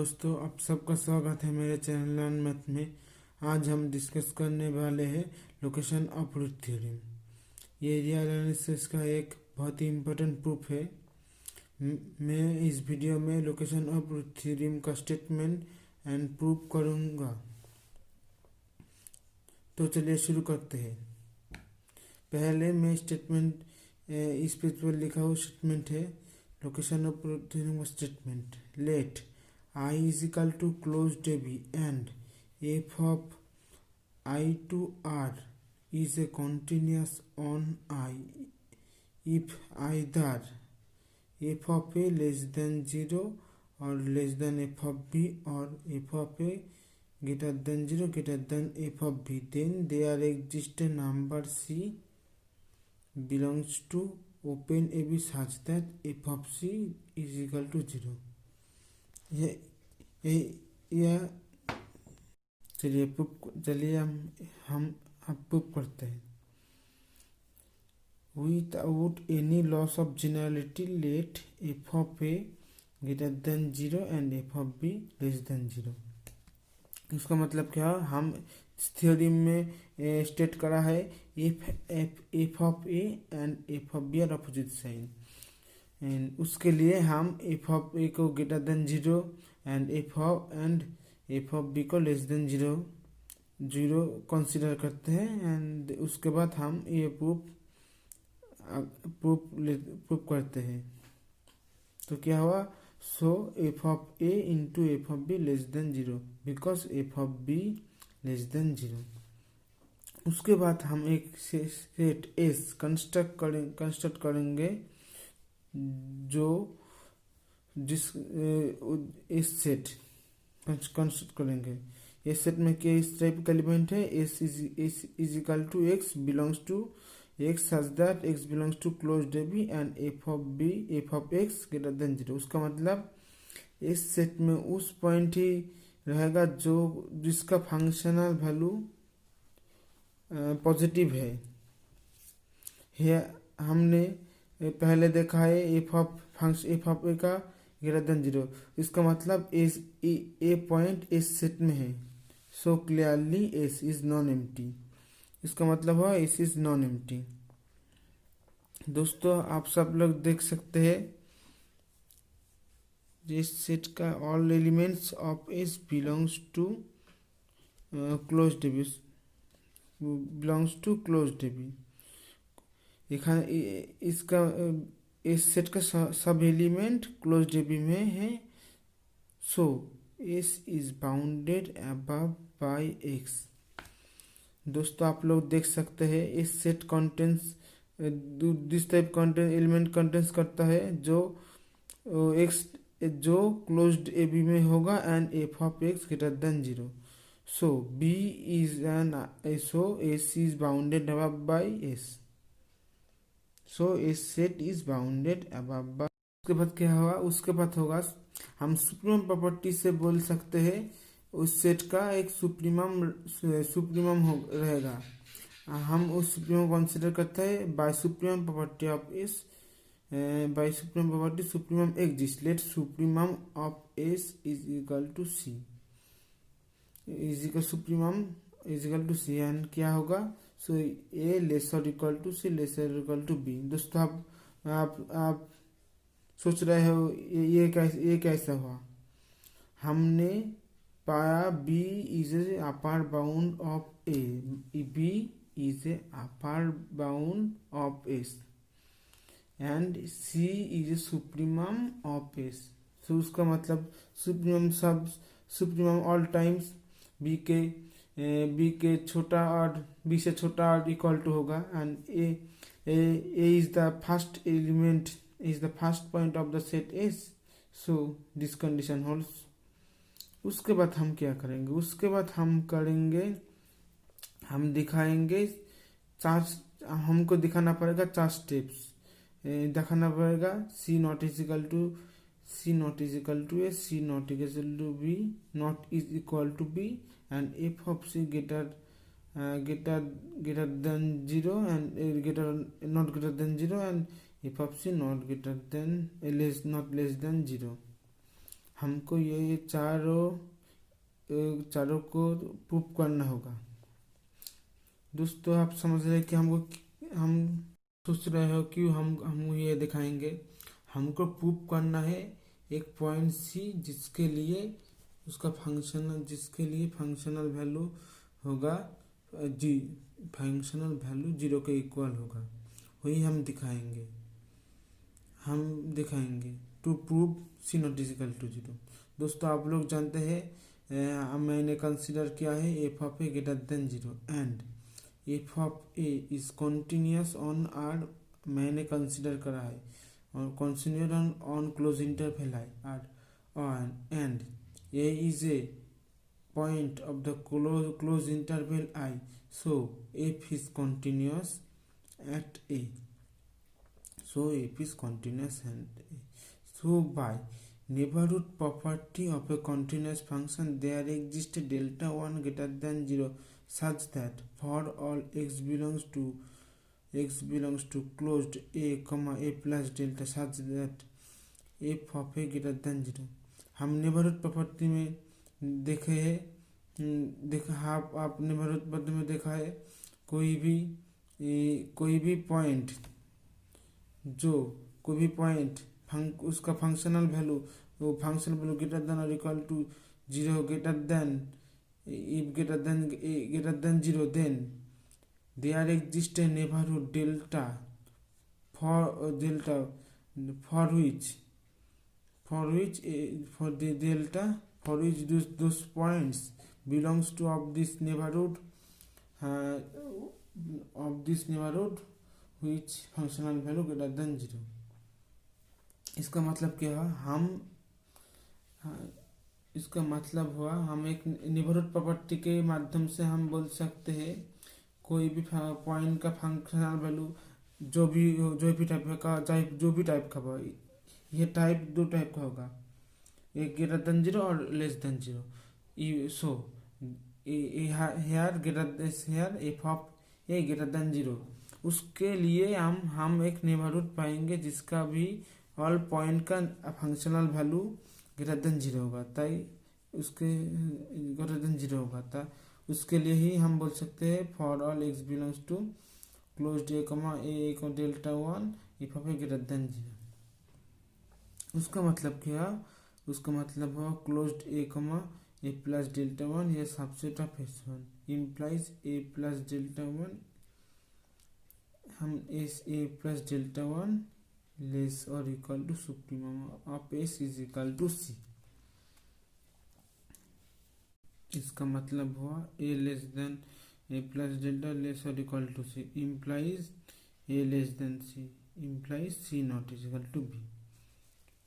दोस्तों, आप सबका स्वागत है मेरे चैनल लर्न मैथ में। आज हम डिस्कस करने वाले हैं लोकेशन ऑफ रूट थ्योरम। ये एरिया एनालिसिस का एक बहुत ही इम्पोर्टेंट प्रूफ है। मैं इस वीडियो में लोकेशन ऑफ रूट थ्योरम का स्टेटमेंट एंड प्रूफ करूँगा। तो चलिए शुरू करते हैं। पहले मैं स्टेटमेंट इस पेज पर लिखा हुआ स्टेटमेंट है लोकेशन ऑफ रूट थ्योरम का statement. Let I is equal to closed AB and f of I to R is a continuous on I if either f of A less than 0 or less than f of B or f of A greater than 0 greater than f of B, then there exists a number C belongs to open AB such that f of C is equal to 0। यह चलिए हम proof करते हैं। Without any loss of generality let f of A greater than 0 and f of B less than 0। उसका मतलब क्या है? हम थ्योरम में स्टेट करा है f of a and f of b are opposite sign. And उसके लिए हम एफ ऑफ ए को greater than 0 and f of b को लेस देन 0 कंसीडर करते हैं। एंड उसके बाद हम ये प्रूफ करते हैं। तो क्या हुआ? So F of A into F of B less than 0 because F of B less than 0। उसके बाद हम एक सेट एस कंस्ट्रक्ट करेंगे जो इस सेट कंस्ट्रक्ट करेंगे। इस सेट में क्या इस टाइप का एलिमेंट है? S is equal to x belongs to x such that x belongs to closed b and f of x greater than 0। उसका मतलब इस सेट में उस पॉइंट ही रहेगा जिसका फंक्शनल वैल्यू पॉजिटिव है। हमने पहले देखा है एफ ऑफ ए का ग्रेटर देन 0। इसका मतलब ए पॉइंट इस सेट में है। So clearly S is non empty. इसका मतलब है एस इज नॉन एम्प्टी। दोस्तों, आप सब लोग देख सकते हैं इस सेट का all elements of s belongs to closed b इसका इस सेट का सब एलिमेंट क्लोज्ड बी में है। So S is bounded above by X. दोस्तों, आप लोग देख सकते हैं इस set contents this type content element contents करता है जो एक्स जो क्लोज्ड ए बी में होगा and f of x greater than 0। So b is so S is bounded above by s. So a set is bounded above by. उसके बाद क्या होगा? उसके बाद होगा हम सुप्रीमम प्रॉपर्टी से बोल सकते हैं उस सेट का एक सुप्रीमम रहेगा। हम उस सुप्रीमम कंसीडर करते हैं by supremum property of S. By supremum property supremum exist. Let supremum of S is equal to C supremum is equal to C. And क्या होगा? So A lesser equal to C lesser equal to B. दोस्तों, आप सोच रहे हो ये कैसा हुआ? हमने पाया B is a upper bound of A, B is a upper bound of S and C is a supremum of S. So उसका मतलब सुप्रीमम ऑल टाइम्स बी के छोटा और बी से छोटा और इक्वल टू होगा। And a is the first element is the first point of the set S, so this condition holds। उसके बाद हम क्या करेंगे? उसके बाद हम दिखाएंगे हमको दिखाना पड़ेगा 4 स्टेप्स दिखाना पड़ेगा। C not is equal to A, C not is equal to B, not is equal to B, and f of C greater than 0 and not greater than 0 and f of C not less than 0। हमको ये चारों को prove करना होगा। दोस्तों आप समझ रहे हैं कि हम सोच रहे हो कि हम ये दिखाएंगे। हमको प्रूव करना है एक पॉइंट सी जिसके लिए फंक्शनल वैल्यू होगा जी, फंक्शनल वैल्यू 0 के इक्वल होगा, वही हम दिखाएंगे to prove c not is equal to 0। दोस्तों आप लोग जानते हैं मैंने कंसीडर किया है f of A greater than 0 and f of a is continuous on r, मैंने कंसीडर करा है और कंटिन्यूस ऑन क्लोज इंटरवल है r and a is a point of the close interval I, so f is continuous at a, so f is continuous at a. So by neighborhood property of a continuous function there exists delta 1 greater than 0 such that for all x belongs to closed a comma a plus delta such that f of a greater than 0। हम neighbourhood property में देखे है आप neighbourhood property में देखा है कोई भी पॉइंट उसका फंक्शनल वैल्यू ग्रेटर देन और equal to 0 greater than 0 then there exist a neighbourhood delta for which those points belongs to of this neighborhood which functional value greater than 0। इसका मतलब क्या हुआ, हम एक नेबरहुड प्रॉपर्टी के माध्यम से हम बोल सकते हैं कोई भी पॉइंट का फंक्शनल वैल्यू जो भी टाइप का होगा, ये टाइप दो टाइप का होगा, एक ग्रेटर देन 0 और less than 0। So here F of A greater than 0, उसके लिए हम एक नेबरहुड पाएंगे जिसका भी ऑल पॉइंट का फंक्शनल वैल्यू ग्रेटर देन 0 होगा, उसके लिए ही हम बोल सकते हैं for all x belongs to closed A comma A delta 1 F of A greater than 0। उसका मतलब क्या, उसका मतलब हुआ closed A comma A plus delta 1 ये subset of S1 implies a plus delta 1, हम ए प्लस डेल्टा 1 लेस और equal to supremum of S is equal to C। इसका मतलब हुआ a less than a plus delta less और equal to C implies a less than C implies C not is equal to B।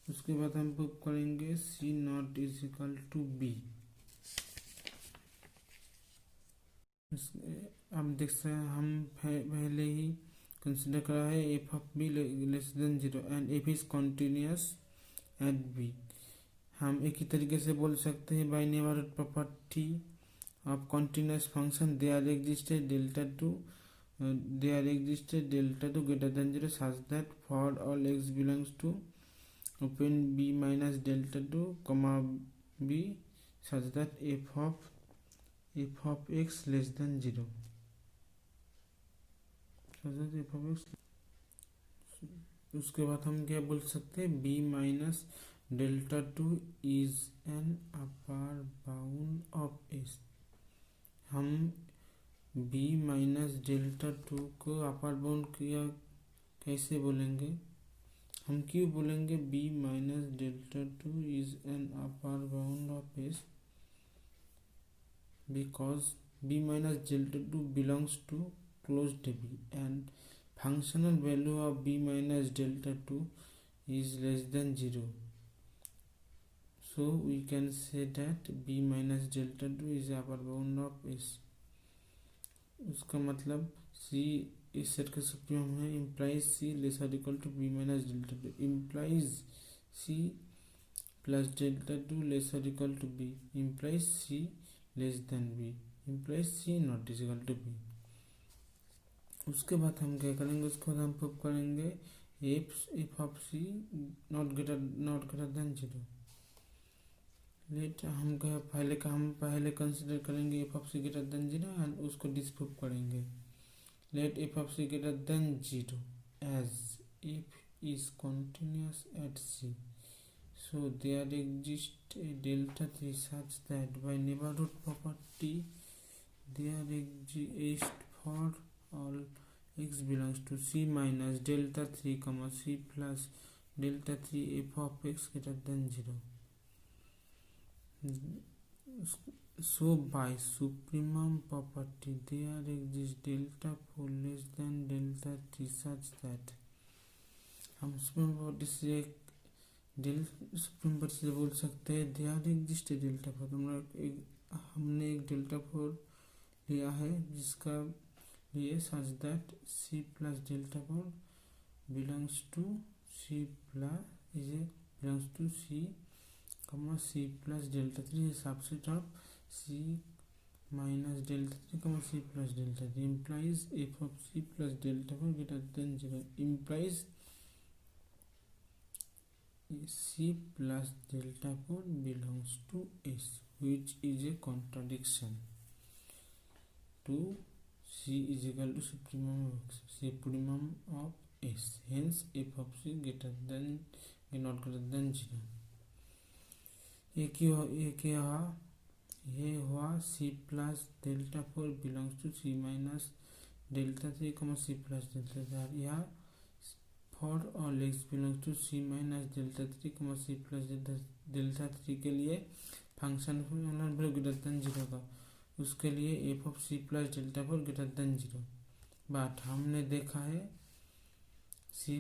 उसके बाद हम prove करेंगे C not is equal to B। अब देख सकते हैं हम पहले ही कंसिडर करा है f of B less than 0 and f is continuous at b. हम एक ही तरीके से बोल सकते हैं by neighbourhood property of continuous function there existed delta two greater than 0 such that for all x belongs to open b minus delta 2 comma b such that f of x less than 0 उसके बाद हम क्या बोल सकते हैं b minus delta 2 is an upper bound of s। हम b minus delta 2 को upper bound किया कैसे बोलेंगे, हम क्यों बोलेंगे b minus delta 2 is an upper bound of S, because b minus delta 2 belongs to closed b and functional value of b minus delta 2 is less than 0, so we can say that b minus delta 2 is upper bound of S। उसका मतलब c इस set का supremum है implies C less और equal to B minus delta 2 implies C plus delta 2 less और equal to B implies C less than B implies C not is equal to B. उसके बाद हम क्या करेंगे, उसके बाद हम प्रूव करेंगे f of c not greater than 0। Let हम पहले कंसिडर करेंगे f of c greater than 0 and उसको डिस्प्रूव करेंगे. Let f of c greater than 0 as if is continuous at C. So there exists a delta 3 such that by neighborhood property there exists for all x belongs to C minus delta 3 comma C plus delta 3 f of x greater than 0. So by supremum property there exists delta 4 less than delta 3 such that हम supreme property से बोल सकते हैं there exist delta four. हमने एक delta four लिया है जिसका लिए such that C plus delta four belongs to C plus belongs to C comma C plus delta three subset of C minus delta three comma C plus delta three implies F of C plus delta four greater than 0 implies C plus delta 4 belongs to S, which is a contradiction to C is equal to supremum of S. Hence, f of C greater than not greater than 0. ये हुआ C plus delta 4 belongs to C minus delta 3 C plus delta 3. यह for all x belongs to c minus delta three c plus delta three के लिए function value greater than 0 का. उसके लिए f of C plus delta four greater than 0. But हमने देखा है c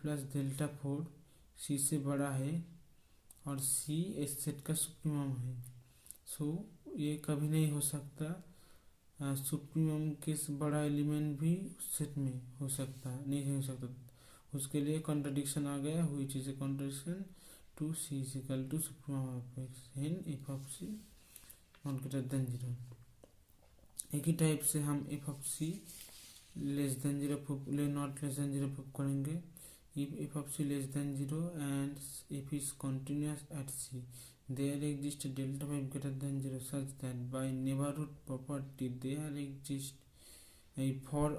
plus delta four सी से बड़ा है और सी इस सेट का सुप्रीमम है. सो ये कभी नहीं हो सकता. सुप्रीमम के बड़ा एलिमेंट भी उस सेट में हो सकता है, नहीं हो सकता. उसके लिए कॉन्ट्रडिक्शन आ गया which is a contradiction to c is equal to supremum of x in f of c not greater than 0. एक ही टाइप से हम f of c less than 0 not less than 0 prove करेंगे. if f of c less than 0 and if is continuous at C, there exists delta 5 greater than 0 such that by neighborhood property there exists a for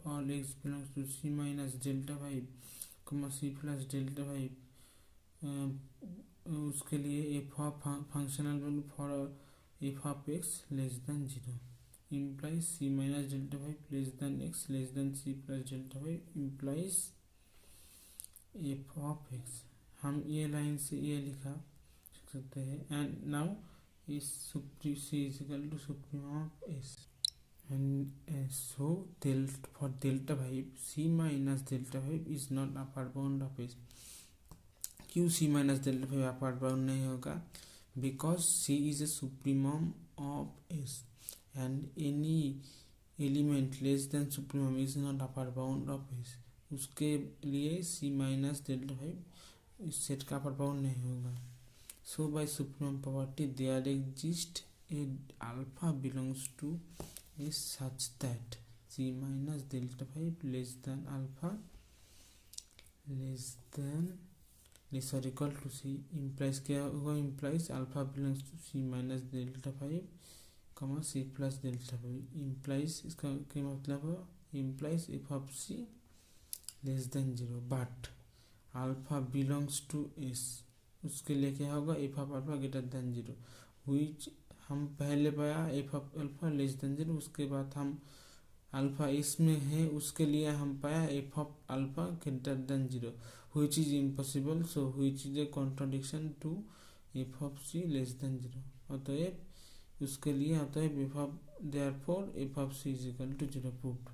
all x belongs to C minus delta 5 C plus delta 5 उसके लिए f of functional value for f of x less than 0 implies C minus delta 5 less than x less than C plus delta 5 implies f of x. हम ये line से ये लिख सकते हैं. And now इस C is equal to supremum of S and so for delta 5 C minus delta 5 is not upper bound of S. क्यों C minus delta 5 upper bound नहीं होगा? Because C is a supremum of S and any element less than supremum is not upper bound of S. उसके लिए C minus delta 5 इस set का अपर bound नहीं होगा. So by supremum property there exist a alpha belongs to A such that C minus delta 5 less than alpha less than less or equal to C implies क्या होगा? implies alpha belongs to C minus delta 5 C plus delta 5 implies इसका क्या मतलब है? implies f of C less than 0 but alpha belongs to S. उसके लिए क्या होगा? f of alpha greater than 0 which हम पहले पाया f of alpha less than 0. उसके बाद हम अल्फा S में है उसके लिए हम पाया f of alpha greater than 0 which is impossible. So which is a contradiction to f of C less than 0. अतएव उसके लिए अतएव f of therefore f of C is equal to 0 proved.